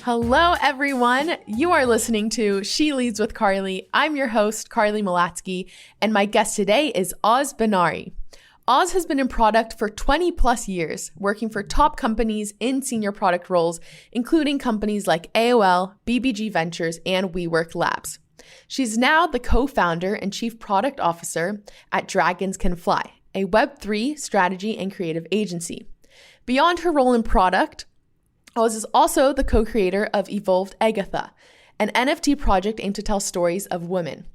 Hello, everyone. You are listening to SheLeads with Carly. I'm your host, Carly Malatsky, and my guest today is Oz Benari. Oz has been in product for 20 plus years, working for top companies in senior product roles, including companies like AOL, BBG Ventures, and WeWork Labs. She's now the co-founder and chief product officer at DragonsCanFly, a Web3 strategy and creative agency. Beyond her role in product, Oz is also the co-creator of Evolved Eggatha, an NFT project aimed to tell stories of women.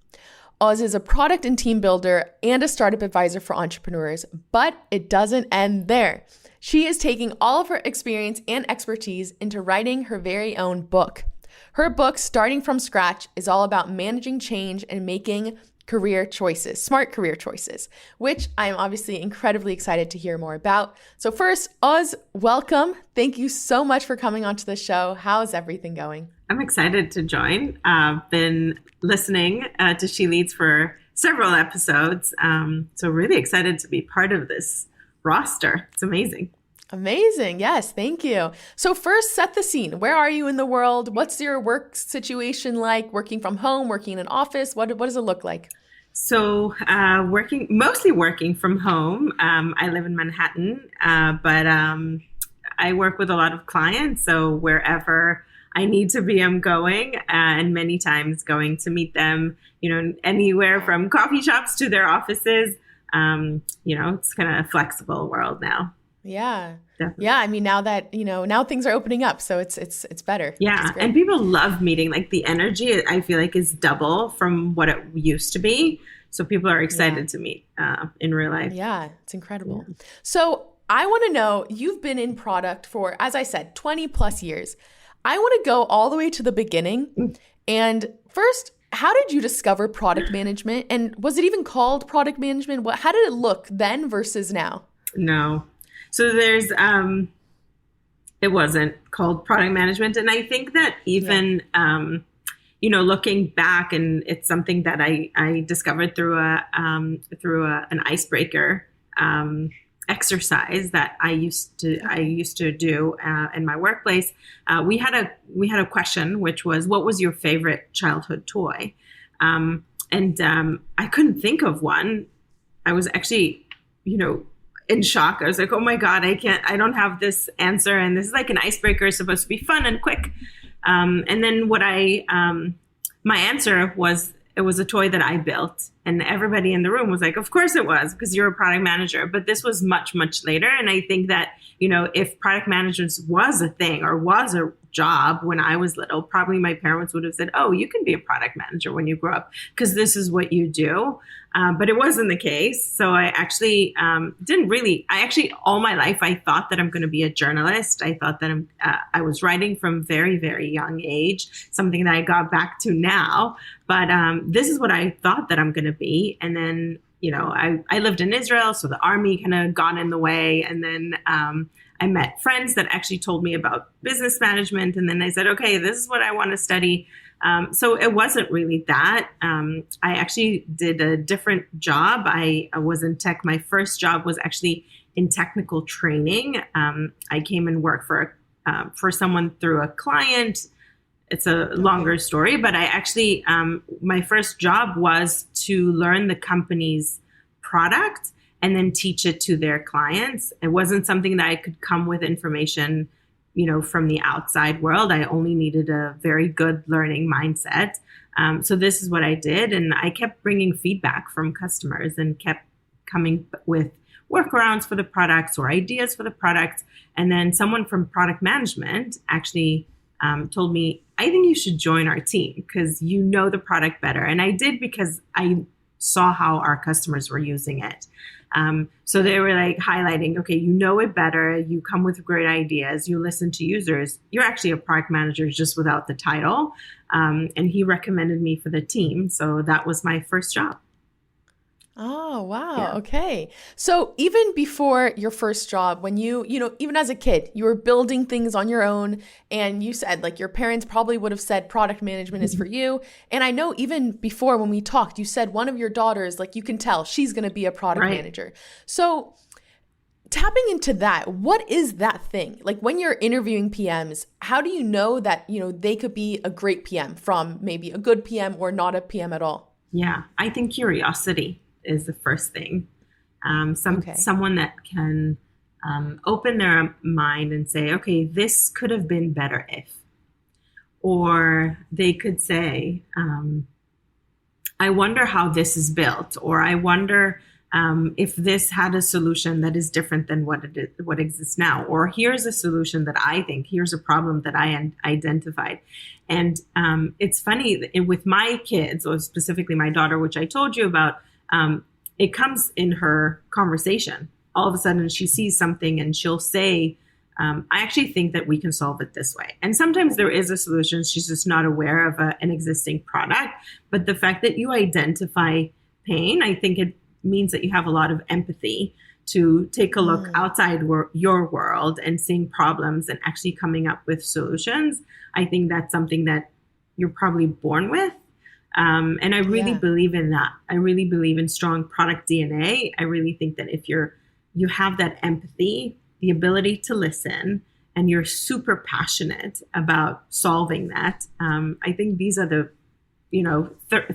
Oz is a product and team builder and a startup advisor for entrepreneurs, but it doesn't end there. She is taking all of her experience and expertise into writing her very own book. Her book, Starting from Scratch, is all about managing change and making career choices, smart career choices, which I am obviously incredibly excited to hear more about. So first, Oz, welcome. Thank you so much for coming onto the show. How's everything going? I'm excited to join. I've been listening to SheLeads for several episodes. So really excited to be part of this roster. It's amazing. Amazing. Yes. Thank you. So first, set the scene. Where are you in the world? What's your work situation like? Working from home, working in an office? What does it look like? So mostly working from home. I live in Manhattan, but I work with a lot of clients. So wherever I need to be, I'm going, and many times going to meet them, anywhere from coffee shops to their offices. It's kind of a flexible world now. Yeah. Definitely. Yeah. I mean, now that, now things are opening up, so it's better. Yeah. And people love meeting. Like the energy, I feel like, is double from what it used to be. So people are excited to meet in real life. Yeah. It's incredible. Yeah. So I want to know, you've been in product for, as I said, 20 plus years. I want to go all the way to the beginning. And first, how did you discover product management? And was it even called product management? How did it look then versus now? No. So there's, it wasn't called product management. And I think that even, looking back, and it's something that I discovered through an icebreaker exercise that I used to do in my workplace. We had a question, which was, what was your favorite childhood toy? And I couldn't think of one. I was actually, in shock. I was like, oh my God, I don't have this answer. And this is like an icebreaker. It's supposed to be fun and quick. And then my answer was, it was a toy that I built. And everybody in the room was like, of course it was, because you're a product manager. But this was much, much later. And I think that, if product management was a thing or was a job when I was little, probably my parents would have said, oh, you can be a product manager when you grow up, because this is what you do. But it wasn't the case. So I actually all my life, I thought that I'm going to be a journalist. I thought that I was writing from very, very young age, something that I got back to now. But this is what I thought that I'm going to be. And then, I lived in Israel, so the army kind of got in the way. And then I met friends that actually told me about business management. And then I said, okay, this is what I want to study. So it wasn't really that. I actually did a different job. I was in tech. My first job was actually in technical training. I came and worked for someone through a client. It's a longer story, but I actually, my first job was to learn the company's product and then teach it to their clients. It wasn't something that I could come with information, from the outside world. I only needed a very good learning mindset. So this is what I did. And I kept bringing feedback from customers and kept coming with workarounds for the products or ideas for the products. And then someone from product management actually told me, I think you should join our team because you know the product better. And I did, because I saw how our customers were using it. So they were like highlighting, okay, you know it better. You come with great ideas. You listen to users. You're actually a product manager just without the title. And he recommended me for the team. So that was my first job. Oh, wow. Yeah. Okay. So even before your first job, when even as a kid, you were building things on your own, and you said like your parents probably would have said product management is for you. And I know even before when we talked, you said one of your daughters, like you can tell she's going to be a product manager. So tapping into that, what is that thing? Like when you're interviewing PMs, how do you know that, they could be a great PM from maybe a good PM or not a PM at all? Yeah, I think curiosity is the first thing. Okay. Someone that can open their mind and say, okay, this could have been better if. Or they could say, I wonder how this is built, or I wonder if this had a solution that is different than what exists now, or here's a solution that I think, here's a problem that I identified. And it's funny with my kids, or specifically my daughter, which I told you about, it comes in her conversation. All of a sudden she sees something and she'll say, I actually think that we can solve it this way. And sometimes there is a solution. She's just not aware of an existing product. But the fact that you identify pain, I think it means that you have a lot of empathy to take a look outside your world and seeing problems and actually coming up with solutions. I think that's something that you're probably born with. And I really believe in that. I really believe in strong product DNA. I really think that if you have that empathy, the ability to listen, and you're super passionate about solving that, I think these are the,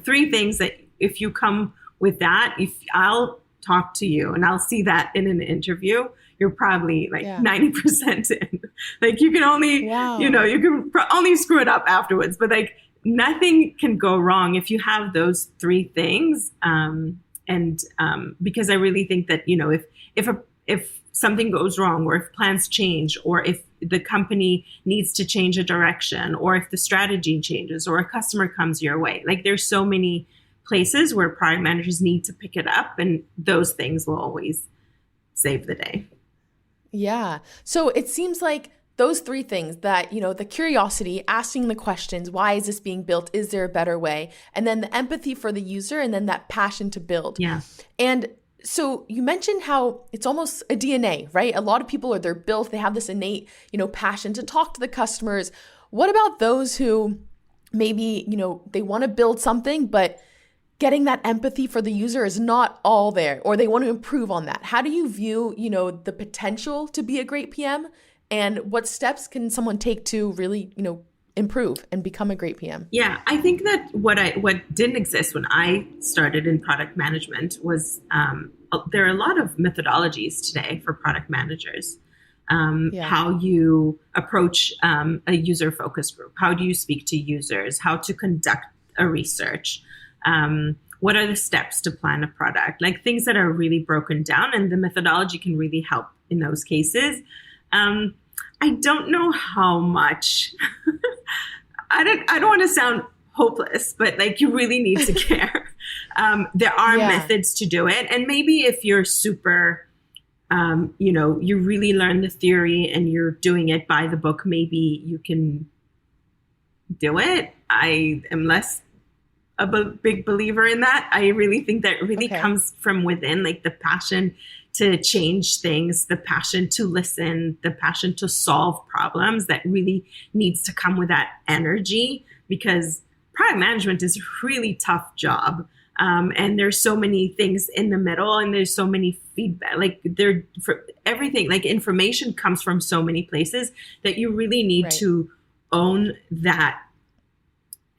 three things that if you come with that, if I'll talk to you and I'll see that in an interview, you're probably 90% in. Like you can only, you can only screw it up afterwards, but like nothing can go wrong if you have those three things. Because I really think that, if something goes wrong, or if plans change, or if the company needs to change a direction, or if the strategy changes, or a customer comes your way, like there's so many places where product managers need to pick it up, and those things will always save the day. Yeah. So it seems like those three things that, the curiosity, asking the questions, why is this being built? Is there a better way? And then the empathy for the user, and then that passion to build. Yeah. And so you mentioned how it's almost a DNA, right? A lot of people they're built, they have this innate, passion to talk to the customers. What about those who maybe, they want to build something, but getting that empathy for the user is not all there, or they want to improve on that? How do you view, the potential to be a great PM, and what steps can someone take to really, improve and become a great PM? Yeah, I think that what didn't exist when I started in product management was there are a lot of methodologies today for product managers. How you approach a user focus group, how do you speak to users, how to conduct a research, what are the steps to plan a product, like things that are really broken down, and the methodology can really help in those cases. I don't know how much. I don't want to sound hopeless, but like you really need to care. There are methods to do it, and maybe if you're super, you really learn the theory and you're doing it by the book, maybe you can do it. I am less a big believer in that. I really think that really comes from within, like the passion to change things, the passion to listen, the passion to solve problems, that really needs to come with that energy, because product management is a really tough job. And there's so many things in the middle, and there's so many feedback, like for everything, like information comes from so many places that you really need to own that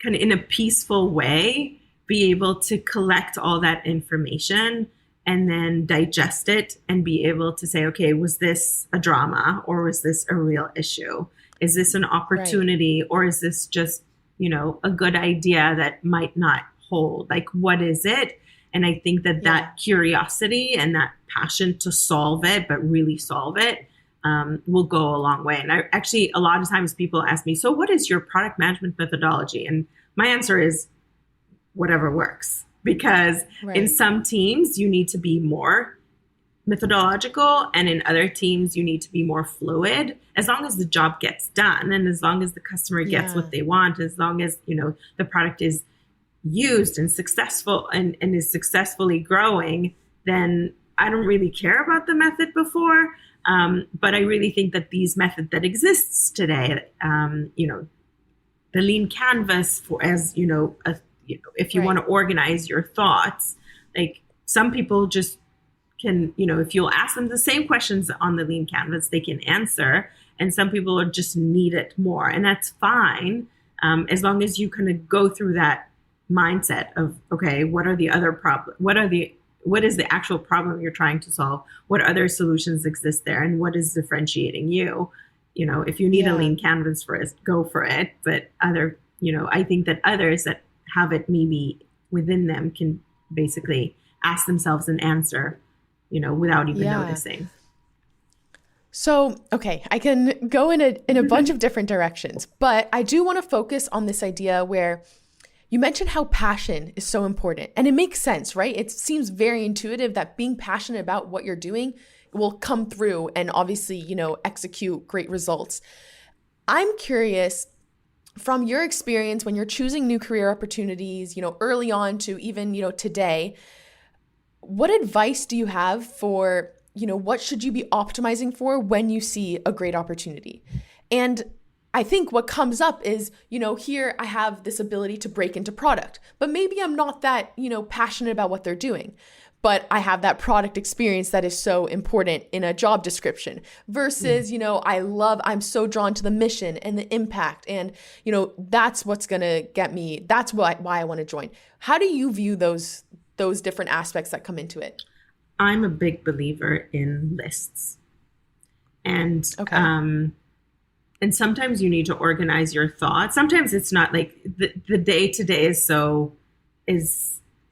kind of in a peaceful way, be able to collect all that information and then digest it and be able to say, okay, was this a drama, or was this a real issue? Is this an opportunity, or is this just, a good idea that might not hold? Like, what is it? And I think that that curiosity and that passion to solve it, but really solve it, will go a long way. And I actually, a lot of times people ask me, so what is your product management methodology? And my answer is whatever works. Because in some teams, you need to be more methodological, and in other teams, you need to be more fluid, as long as the job gets done, and as long as the customer gets what they want, as long as, the product is used and successful and is successfully growing, then I don't really care about the method before. But I really think that these method that exists today, the lean canvas if you want to organize your thoughts, like some people just can, if you'll ask them the same questions on the lean canvas, they can answer. And some people are just need it more. And that's fine. As long as you kind of go through that mindset of, okay, what are the other problems? What is the actual problem you're trying to solve? What other solutions exist there? And what is differentiating you? If you need a lean canvas for it, go for it. But I think that others that have it maybe within them can basically ask themselves an answer, without even noticing. So, okay, I can go in a bunch of different directions, but I do want to focus on this idea where you mentioned how passion is so important, and it makes sense, right? It seems very intuitive that being passionate about what you're doing will come through and obviously, execute great results. I'm curious, from your experience when you're choosing new career opportunities, early on to even, today, what advice do you have for, what should you be optimizing for when you see a great opportunity? And I think what comes up is, here I have this ability to break into product, but maybe I'm not that, passionate about what they're doing, but I have that product experience that is so important in a job description versus, I'm so drawn to the mission and the impact. And, that's what's going to get me. That's why I want to join. How do you view those different aspects that come into it? I'm a big believer in lists. And, and sometimes you need to organize your thoughts. Sometimes it's not like the day to day is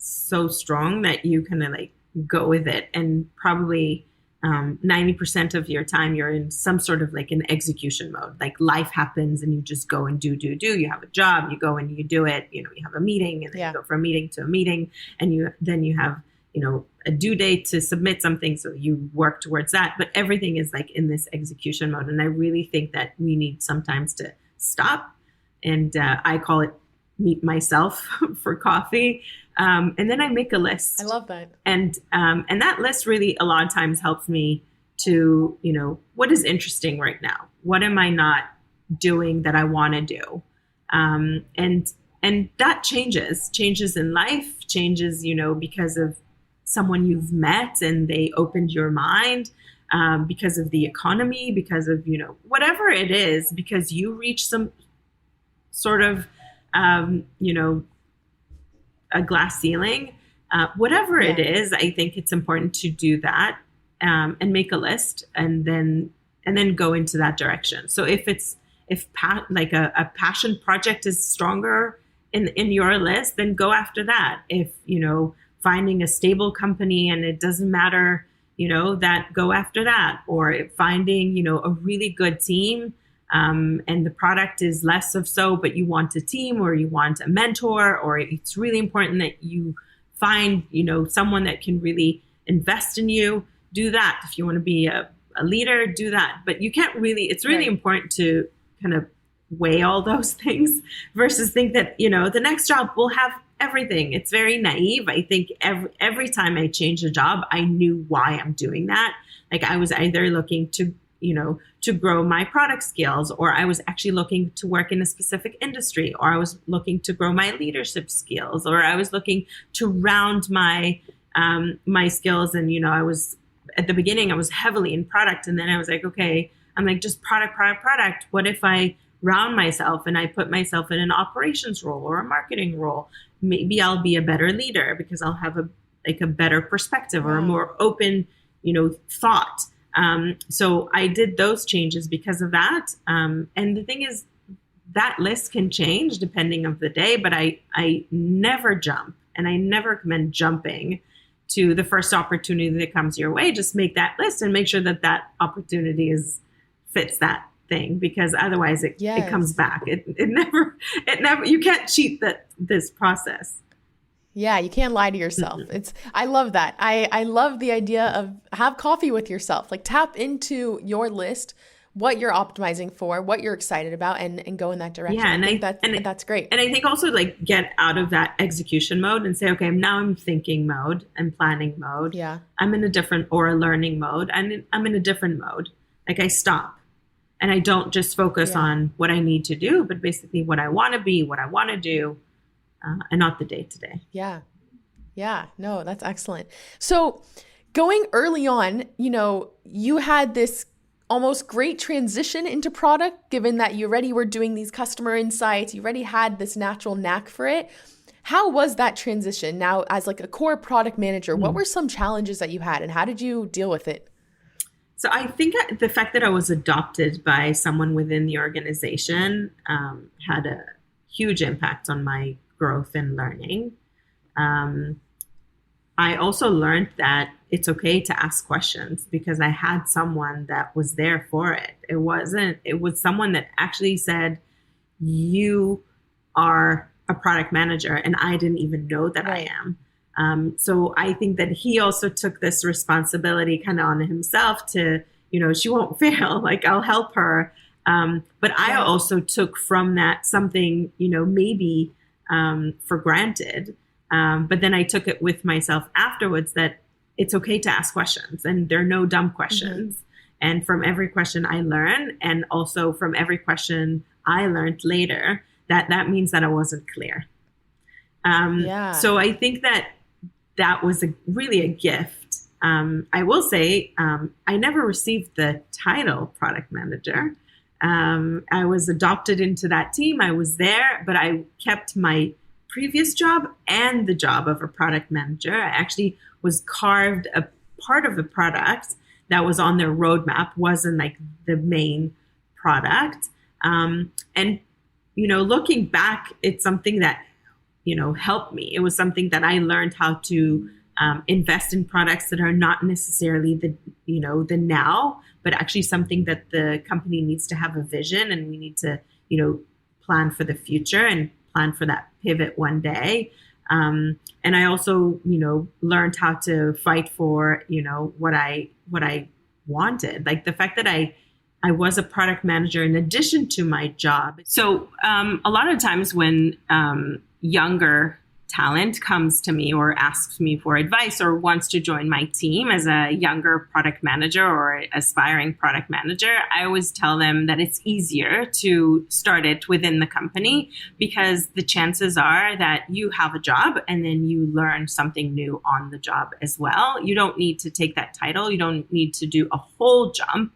so strong that you kind of like go with it. And probably 90% of your time you're in some sort of like an execution mode. Like life happens and you just go and do. You have a job, you go and you do it. You have a meeting and then you go from a meeting to a meeting, and you have a due date to submit something. So you work towards that, but everything is like in this execution mode. And I really think that we need sometimes to stop. And I call it meet myself for coffee. And then I make a list. I love that. And that list really a lot of times helps me to, what is interesting right now? What am I not doing that I want to do? And that changes in life, changes, because of someone you've met and they opened your mind, because of the economy, because of, whatever it is, because you reach some sort of, a glass ceiling, whatever it is. I think it's important to do that, and make a list and then go into that direction. So if a passion project is stronger in your list, then go after that. If, finding a stable company and it doesn't matter, that go after that. Or if finding, a really good team, and the product is less of so, but you want a team or you want a mentor, or it's really important that you find, someone that can really invest in you, do that. If you want to be a leader, do that. But you can't really, it's really important to kind of weigh all those things versus think that, the next job will have everything. It's very naive. I think every time I changed a job, I knew why I'm doing that. Like I was either looking to, to grow my product skills, or I was actually looking to work in a specific industry, or I was looking to grow my leadership skills, or I was looking to round my, my skills. And, I was at the beginning, I was heavily in product. And then I was like, okay, I'm like just product. What if I round myself and I put myself in an operations role or a marketing role? Maybe I'll be a better leader because I'll have a better perspective or a more open, thought. So I did those changes because of that. And the thing is, that list can change depending of the day, but I never jump, and I never recommend jumping to the first opportunity that comes your way. Just make that list and make sure that opportunity fits that thing, because otherwise it comes back. It never, you can't cheat this process. Yeah, you can't lie to yourself. I love that. I love the idea of have coffee with yourself. Like tap into your list, what you're optimizing for, what you're excited about, and go in that direction. Yeah, and that's great. And I think also like get out of that execution mode and say, okay, now I'm thinking mode and planning mode. Yeah, I'm in a learning mode, and I'm in a different mode. Like I stop. And I don't just focus on what I need to do, but basically what I want to be, what I want to do, and not the day to day. Yeah. Yeah. No, that's excellent. So Going early on, you had this almost great transition into product, given that you already were doing these customer insights, you already had this natural knack for it. How was that transition now as like a core product manager? What were some challenges that you had and how did you deal with it? So I think the fact that I was adopted by someone within the organization had a huge impact on my growth and learning. I also learned that it's okay to ask questions because I had someone that was there for it. It was someone that actually said, you are a product manager, and I didn't even know that I am. So I think that he also took this responsibility kind of on himself to, she won't fail, like I'll help her. But I also took from that something, maybe for granted. But then I took it with myself afterwards that it's okay to ask questions and there are no dumb questions. Mm-hmm. And from every question I learn, and also from every question I learned later, that means that I wasn't clear. So I think that was really a gift. I will say I never received the title product manager. I was adopted into that team. I was there, but I kept my previous job and the job of a product manager. I actually was carved a part of the product that was on their roadmap, wasn't like the main product. And, looking back, it's something that, helped me. It was something that I learned how to invest in products that are not necessarily the now, but actually something that the company needs to have a vision, and we need to, plan for the future and plan for that pivot one day. And I also, learned how to fight for, what I wanted. Like the fact that I was a product manager in addition to my job. So a lot of times when younger talent comes to me or asks me for advice or wants to join my team as a younger product manager or aspiring product manager, I always tell them that it's easier to start it within the company because the chances are that you have a job and then you learn something new on the job as well. You don't need to take that title. You don't need to do a whole jump.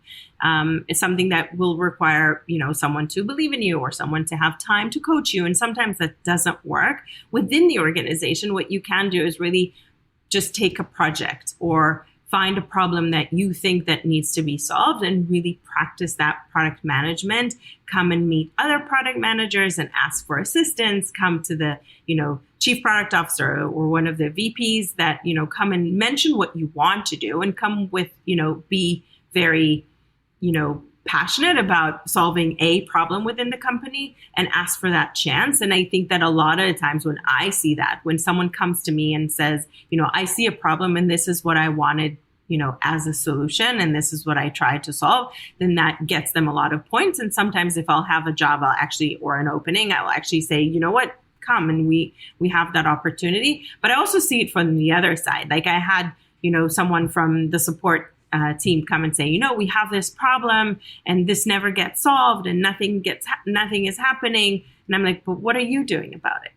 It's something that will require, someone to believe in you or someone to have time to coach you. And sometimes that doesn't work. Within the organization, what you can do is really just take a project or find a problem that you think that needs to be solved and really practice that product management. Come and meet other product managers and ask for assistance. Come to the, chief product officer or one of the VPs that, come and mention what you want to do and come with, be very passionate about solving a problem within the company and ask for that chance. And I think that a lot of the times when I see that, when someone comes to me and says, I see a problem and this is what I wanted, as a solution, and this is what I tried to solve, then that gets them a lot of points. And sometimes if I'll have a job, or an opening, I'll actually say, what, come and we have that opportunity. But I also see it from the other side. Like I had, someone from the support team come and say, we have this problem and this never gets solved and nothing is happening. And I'm like, but what are you doing about it?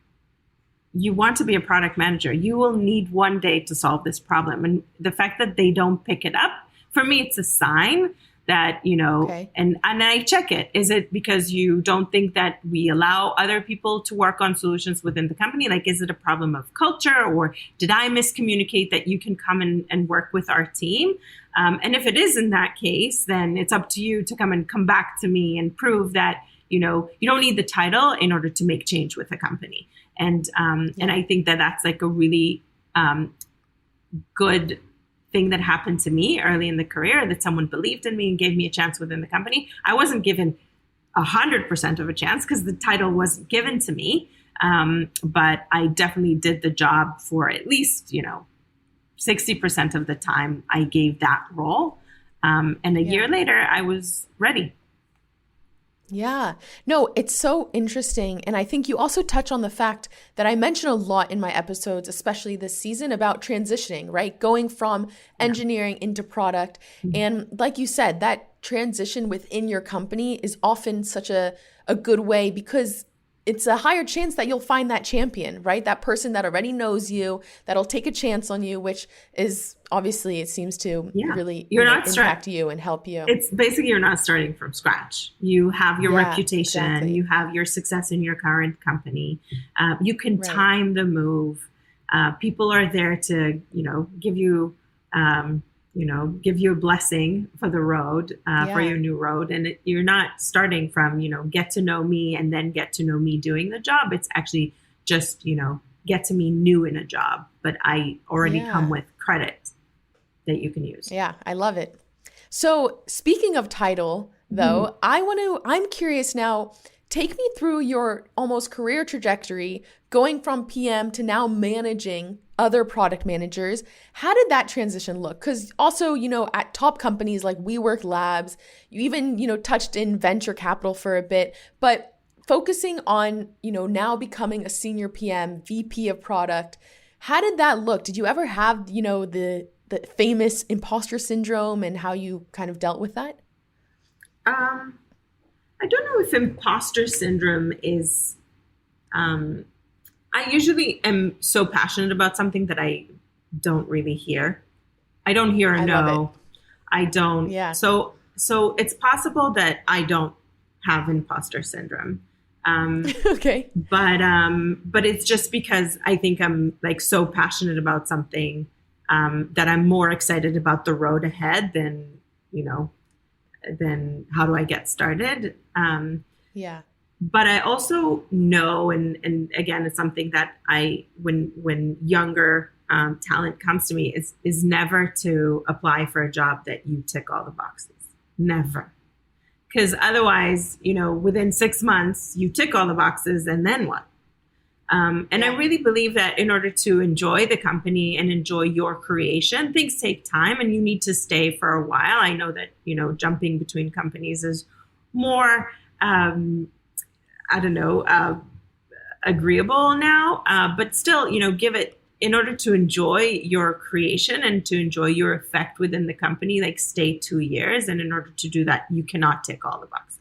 You want to be a product manager. You will need one day to solve this problem. And the fact that they don't pick it up, for me, it's a sign that, okay. and I check it. Is it because you don't think that we allow other people to work on solutions within the company? Like, is it a problem of culture, or did I miscommunicate that you can come and work with our team? And if it is in that case, then it's up to you to come back to me and prove that, you don't need the title in order to make change with the company. And I think that that's like a really good thing that happened to me early in the career, that someone believed in me and gave me a chance within the company. I wasn't given 100% of a chance because the title wasn't given to me. But I definitely did the job for at least, 60% of the time I gave that role. And a year later, I was ready. Yeah, no, it's so interesting. And I think you also touch on the fact that I mention a lot in my episodes, especially this season, about transitioning, right? Going from engineering into product. Mm-hmm. And like you said, that transition within your company is often such a good way, because it's a higher chance that you'll find that champion, right? That person that already knows you, that'll take a chance on you, which is obviously, it seems to really impact you and help you. It's basically, you're not starting from scratch. You have your reputation, exactly. You have your success in your current company. You can time the move. People are there to, give you, give you a blessing for the road, for your new road. And you're not starting from, get to know me and then get to know me doing the job. It's actually just, get to me new in a job, but I already come with credit that you can use. Yeah, I love it. So speaking of title, though, I'm curious now, take me through your almost career trajectory, going from PM to now managing other product managers. How did that transition look? Because also, at top companies like WeWork Labs, you even, touched in venture capital for a bit, but focusing on, now becoming a senior PM, VP of product, how did that look? Did you ever have, the famous imposter syndrome and how you kind of dealt with that? I don't know if imposter syndrome is, I usually am so passionate about something that I don't really hear. I don't hear a no. I don't. Yeah. So it's possible that I don't have imposter syndrome. Okay. But it's just because I think I'm like so passionate about something, that I'm more excited about the road ahead than how do I get started. But I also know, and again, it's something that when younger talent comes to me, is never to apply for a job that you tick all the boxes. Never. Because otherwise, within 6 months, you tick all the boxes and then what? I really believe that in order to enjoy the company and enjoy your creation, things take time and you need to stay for a while. I know that, jumping between companies is more, agreeable now. But still, give it, in order to enjoy your creation and to enjoy your effect within the company, like stay 2 years. And in order to do that, you cannot tick all the boxes.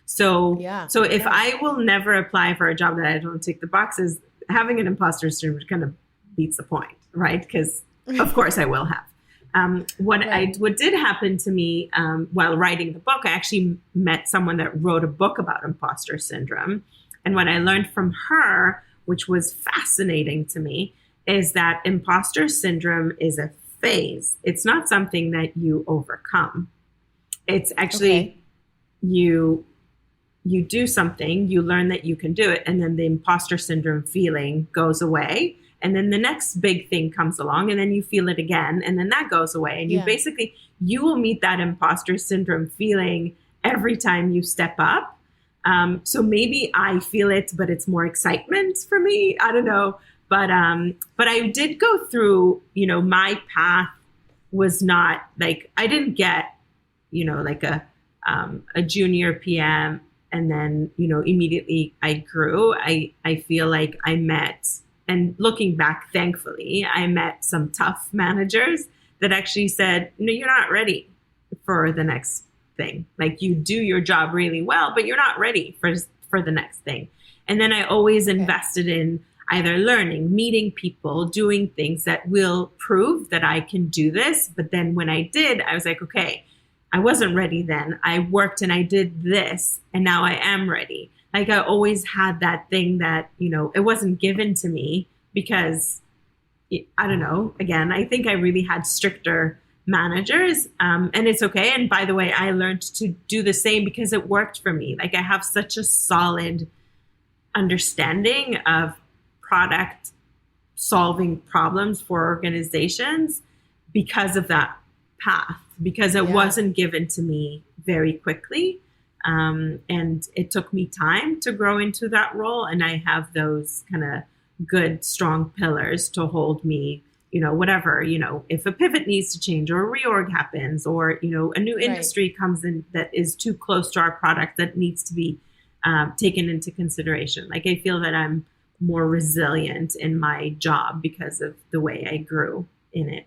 So if I will never apply for a job that I don't tick the boxes, having an imposter syndrome kind of beats the point, right? Because of course I will have. What did happen to me while writing the book, I actually met someone that wrote a book about imposter syndrome. And what I learned from her, which was fascinating to me, is that imposter syndrome is a phase. It's not something that you overcome. It's actually you do something, you learn that you can do it, and then the imposter syndrome feeling goes away. And then the next big thing comes along, and then you feel it again, and then that goes away. And you will meet that imposter syndrome feeling every time you step up. So maybe I feel it, but it's more excitement for me. I don't know. But I did go through, my path was not like, I didn't get, like a junior PM. And then, immediately I grew. I feel like I met, and looking back, thankfully, I met some tough managers that actually said, no, you're not ready for the next thing. Like, you do your job really well, but you're not ready for the next thing. And then I always invested in either learning, meeting people, doing things that will prove that I can do this. But then when I did, I was like, okay, I wasn't ready then. I worked and I did this, and now I am ready. Like, I always had that thing that, it wasn't given to me because, I don't know, again, I think I really had stricter managers, and it's okay. And by the way, I learned to do the same because it worked for me. Like, I have such a solid understanding of product solving problems for organizations because of that path, because it wasn't given to me very quickly. And it took me time to grow into that role. And I have those kind of good, strong pillars to hold me, whatever, if a pivot needs to change or a reorg happens, or, a new industry comes in that is too close to our product that needs to be taken into consideration. Like, I feel that I'm more resilient in my job because of the way I grew in it.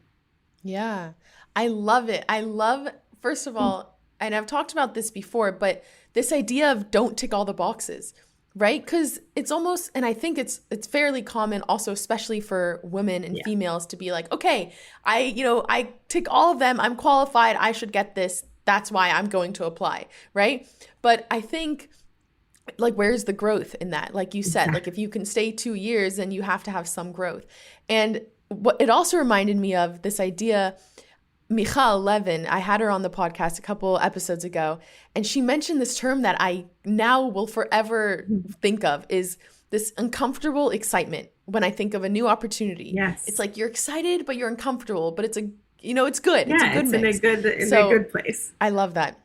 Yeah, I love it. I love, first of all, and I've talked about this before, but this idea of don't tick all the boxes. Right? Because it's almost, and I think it's fairly common also, especially for women and females, to be like, okay, I tick all of them. I'm qualified. I should get this. That's why I'm going to apply. Right? But I think, like, where's the growth in that? Like you said, like if you can stay 2 years, then you have to have some growth. And what it also reminded me of this idea, Michal Levin, I had her on the podcast a couple episodes ago, and she mentioned this term that I now will forever think of, is this uncomfortable excitement when I think of a new opportunity. Yes. It's like you're excited, but you're uncomfortable, but it's it's good. Yeah, it's a good mix. In a good place. I love that.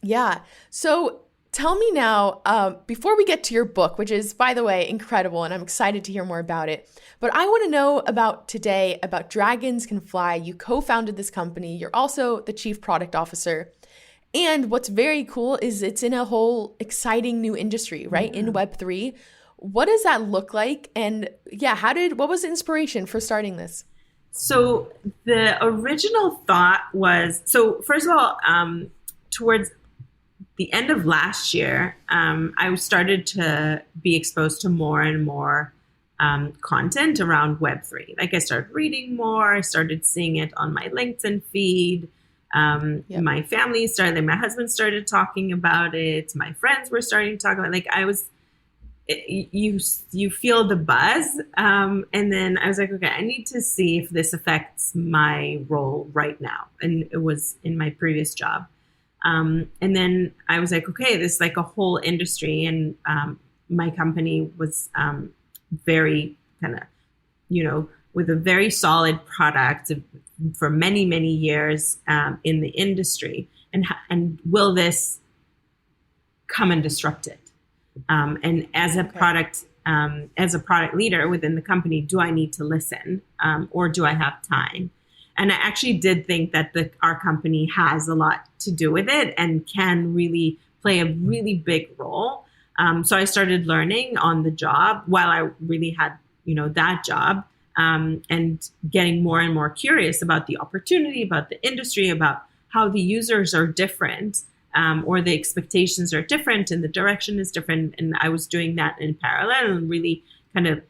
Yeah. So tell me now, before we get to your book, which is, by the way, incredible, and I'm excited to hear more about it, but I want to know about today, about Dragons Can Fly. You co-founded this company. You're also the chief product officer. And what's very cool is it's in a whole exciting new industry, right? In Web3. What does that look like? And yeah, what was the inspiration for starting this? So the original thought was, so first of all, towards the end of last year, I started to be exposed to more and more content around Web3. Like I started reading more, I started seeing it on my LinkedIn feed. My family started, my husband started talking about it. My friends were starting to talk about it. Like you feel the buzz. And then I was like, okay, I need to see if this affects my role right now. And it was in my previous job. And then I was like, okay, this is like a whole industry. And my company was very kind of, with a very solid product for many, many years in the industry. And will this come and disrupt it? And as a product leader within the company, do I need to listen or do I have time? And I actually did think that our company has a lot to do with it and can really play a really big role. So I started learning on the job while I really had, that job, and getting more and more curious about the opportunity, about the industry, about how the users are different, or the expectations are different and the direction is different. And I was doing that in parallel and really kind of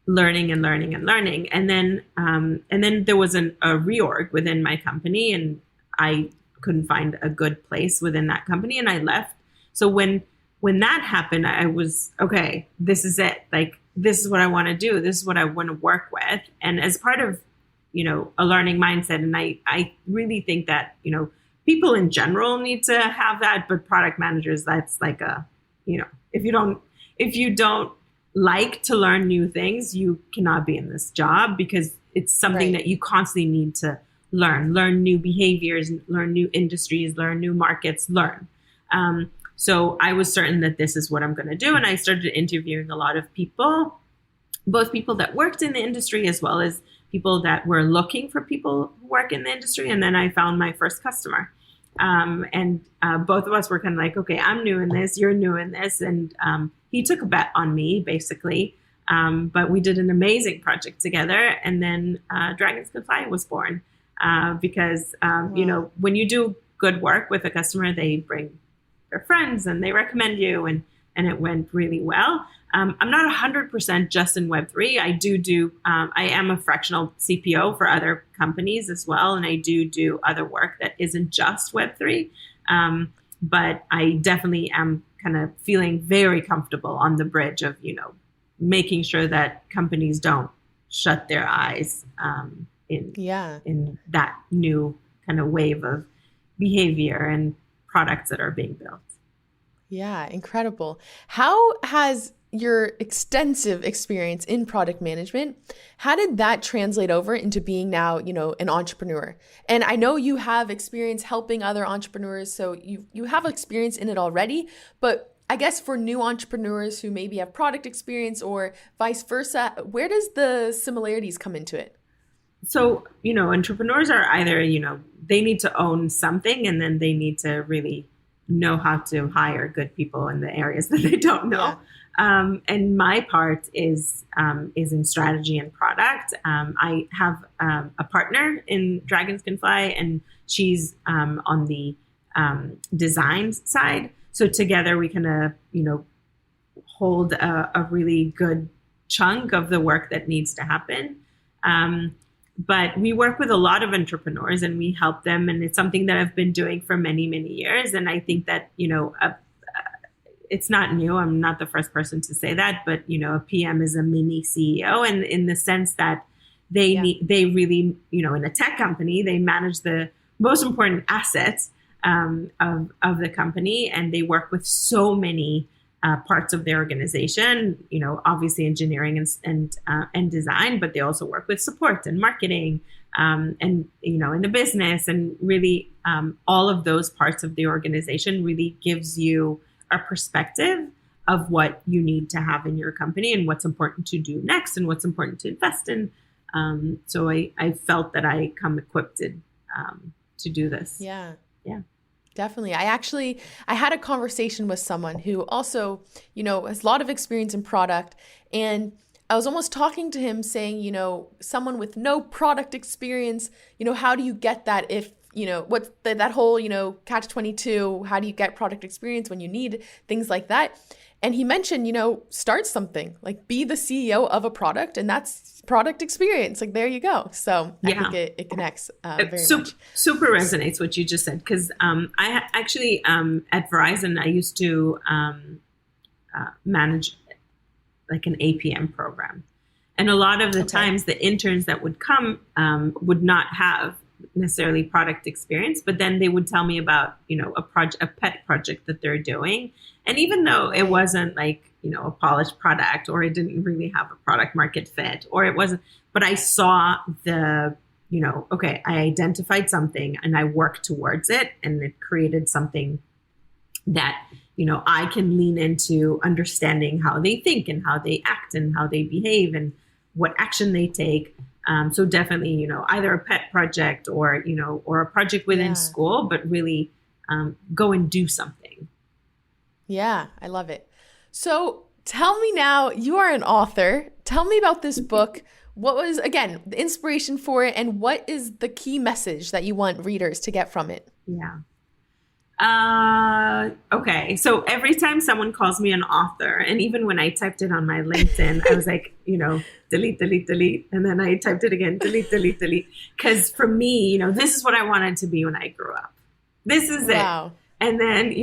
learning. And then there was a reorg within my company, and I couldn't find a good place within that company, and I left. So when that happened, I was, okay, this is it. Like, this is what I want to do. This is what I want to work with. And as part of, a learning mindset, and I really think that, people in general need to have that, but product managers, that's like if you don't like to learn new things, you cannot be in this job, because it's something that you constantly need to learn new behaviors, learn new industries, learn new markets, So I was certain that this is what I'm going to do. And I started interviewing a lot of people, both people that worked in the industry as well as people that were looking for people who work in the industry. And then I found my first customer. And both of us were kind of like, okay, I'm new in this, you're new in this. And he took a bet on me, basically. But we did an amazing project together. And then Dragons Can Fly was born because, when you do good work with a customer, they bring their friends and they recommend you, and it went really well. I'm not 100% just in Web3. I am a fractional CPO for other companies as well. And I do other work that isn't just Web3. But I definitely am kind of feeling very comfortable on the bridge of, making sure that companies don't shut their eyes in that new kind of wave of behavior and products that are being built. Yeah, incredible. How has your extensive experience in product management, how did that translate over into being now, an entrepreneur? And I know you have experience helping other entrepreneurs, so you have experience in it already, but I guess for new entrepreneurs who maybe have product experience or vice versa, where does the similarities come into it? So, entrepreneurs are either, they need to own something, and then they need to really know how to hire good people in the areas that they don't know. Yeah. And my part is in strategy and product. I have a partner in Dragons Can Fly, and she's on the design side. So together we kind of, hold a really good chunk of the work that needs to happen. But we work with a lot of entrepreneurs and we help them. And it's something that I've been doing for many, many years. And I think that, it's not new. I'm not the first person to say that, but, a PM is a mini CEO. And in the sense that they really, in a tech company, they manage the most important assets of the company. And they work with so many parts of the organization, obviously engineering and design, but they also work with support and marketing, and, in the business, and really all of those parts of the organization really gives you a perspective of what you need to have in your company and what's important to do next and what's important to invest in. So I felt that I come equipped to do this. Yeah. Yeah. Definitely. I had a conversation with someone who also, has a lot of experience in product. And I was almost talking to him saying, someone with no product experience, how do you get that if, what's that whole, catch-22, how do you get product experience when you need things like that? And he mentioned, start something, like be the CEO of a product, and that's product experience. Like, there you go. So I think it connects very much. Super resonates what you just said. Because I actually, at Verizon, I used to manage like an APM program. And a lot of the times the interns that would come would not have necessarily product experience, but then they would tell me about, a pet project that they're doing. And even though it wasn't like, a polished product, or it didn't really have a product market fit, or it wasn't, but I saw I identified something and I worked towards it, and it created something that, I can lean into understanding how they think and how they act and how they behave and what action they take. So definitely, either a pet project or a project within school, but really go and do something. Yeah, I love it. So tell me now, you are an author. Tell me about this book. What was, again, the inspiration for it, and what is the key message that you want readers to get from it? Yeah. Okay. So every time someone calls me an author, and even when I typed it on my LinkedIn, I was like, delete, delete, delete. And then I typed it again, delete, delete, delete. Because for me, this is what I wanted to be when I grew up. This is it. And then,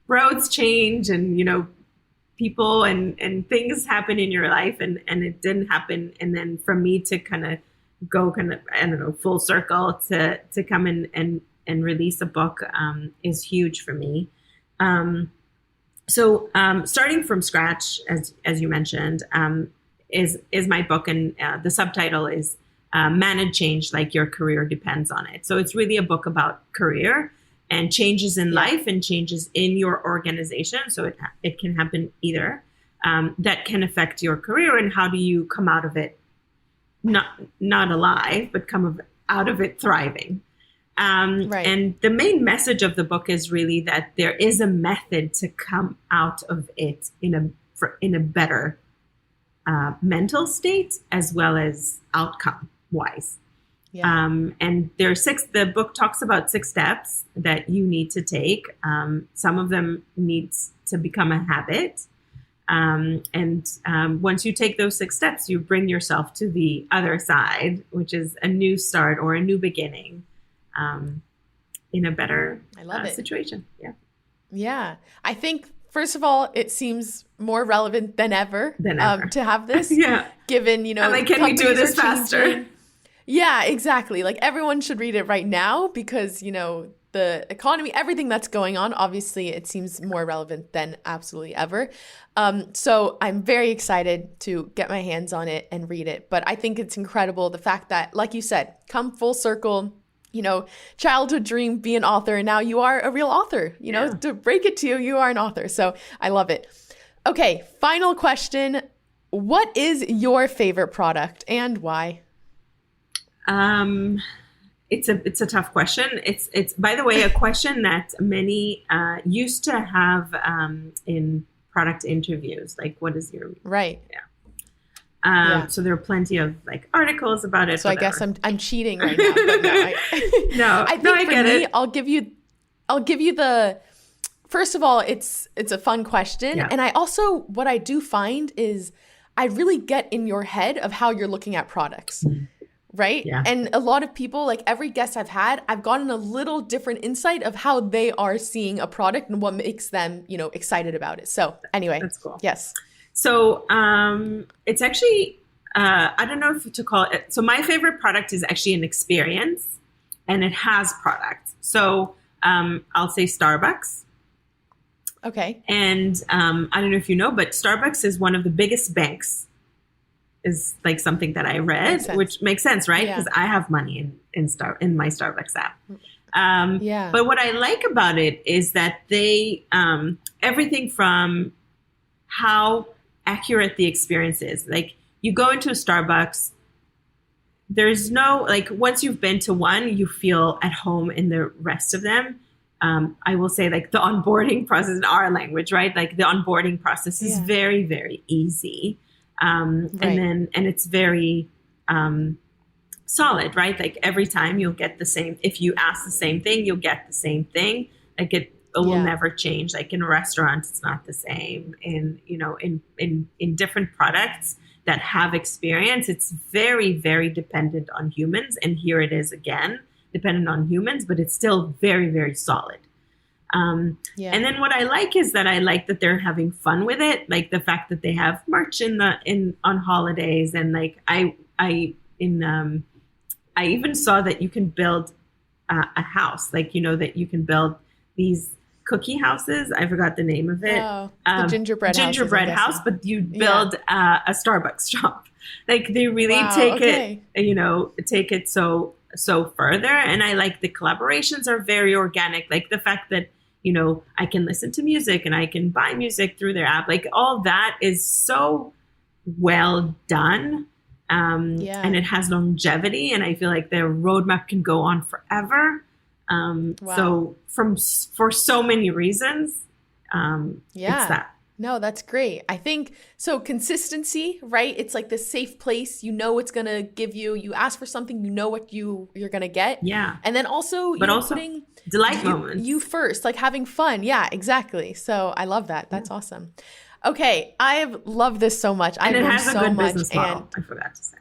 roads change, and, people and things happen in your life, and it didn't happen. And then for me to go full circle to come and release a book is huge for me. So starting from scratch, as you mentioned, is my book, and the subtitle is Manage Change Like Your Career Depends on It. So it's really a book about career and changes in life and changes in your organization. So it can happen either that can affect your career, and how do you come out of it not alive, but come out of it thriving. And the main message of the book is really that there is a method to come out of it in a better mental state, as well as outcome wise. Yeah. And the book talks about 6 steps that you need to take. Some of them needs to become a habit. And once you take those 6 steps, you bring yourself to the other side, which is a new start or a new beginning. In a better situation. Yeah. Yeah. I think, first of all, it seems more relevant than ever to have this. Given, can we do this faster? Yeah, exactly. Like, everyone should read it right now because, the economy, everything that's going on, obviously it seems more relevant than absolutely ever. So I'm very excited to get my hands on it and read it. But I think it's incredible, the fact that, like you said, come full circle, childhood dream, be an author, and now you are a real author, to break it to you, you are an author. So I love it. Okay, final question. What is your favorite product and why? It's a tough question. It's by the way, a question that many used to have in product interviews. Like, what is your right? Yeah. So there are plenty of articles about it. So whatever. I guess I'm cheating right now. But no, I think for me, I'll give you the first of all, it's a fun question. Yeah. And I also, what I do find is I really get in your head of how you're looking at products. Right? Yeah. And a lot of people, like every guest I've had, I've gotten a little different insight of how they are seeing a product and what makes them, excited about it. So anyway, that's cool. Yes. So it's actually, I don't know if to call it. So my favorite product is actually an experience, and it has products. So I'll say Starbucks. Okay. And I don't know if you know, but Starbucks is one of the biggest banks. Is like something that I read, which makes sense, right? Because I have money in my Starbucks app. But what I like about it is that they everything from how accurate the experience is. Like you go into a Starbucks, there's no like once you've been to one, you feel at home in the rest of them. I will say like the onboarding process in our language, right? Like the onboarding process is very, very easy. And it's very solid, right? Like every time you'll get the same, if you ask the same thing, you'll get the same thing. Like it will never change. Like in a restaurant, it's not the same. In different products that have experience, it's very, very dependent on humans. And here it is again, dependent on humans, but it's still very, very solid. And then what I like is that I like that they're having fun with it. Like the fact that they have merch on holidays. And like I even saw that you can build a house, like, that you can build these cookie houses. I forgot the name of it. Oh, the gingerbread house, but you build a Starbucks shop. Like they really take it so further. And I like the collaborations are very organic. Like the fact that, I can listen to music and I can buy music through their app. Like all that is so well done. And it has longevity. And I feel like their roadmap can go on forever. So for so many reasons, it's that. No, that's great. I think so. Consistency, right? It's like this safe place. You know it's gonna give you. You ask for something, you know what you're gonna get. Yeah. And then also, putting delight moments. You first, like having fun. Yeah, exactly. So I love that. That's awesome. Okay, I have loved this so much. And I've it learned has a so good much. business model. I forgot to say.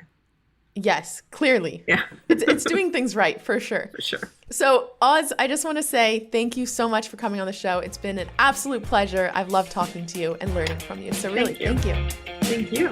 Yes, clearly. Yeah. It's doing things right, for sure. For sure. So, Oz, I just want to say thank you so much for coming on the show. It's been an absolute pleasure. I've loved talking to you and learning from you. So really, thank you. Thank you.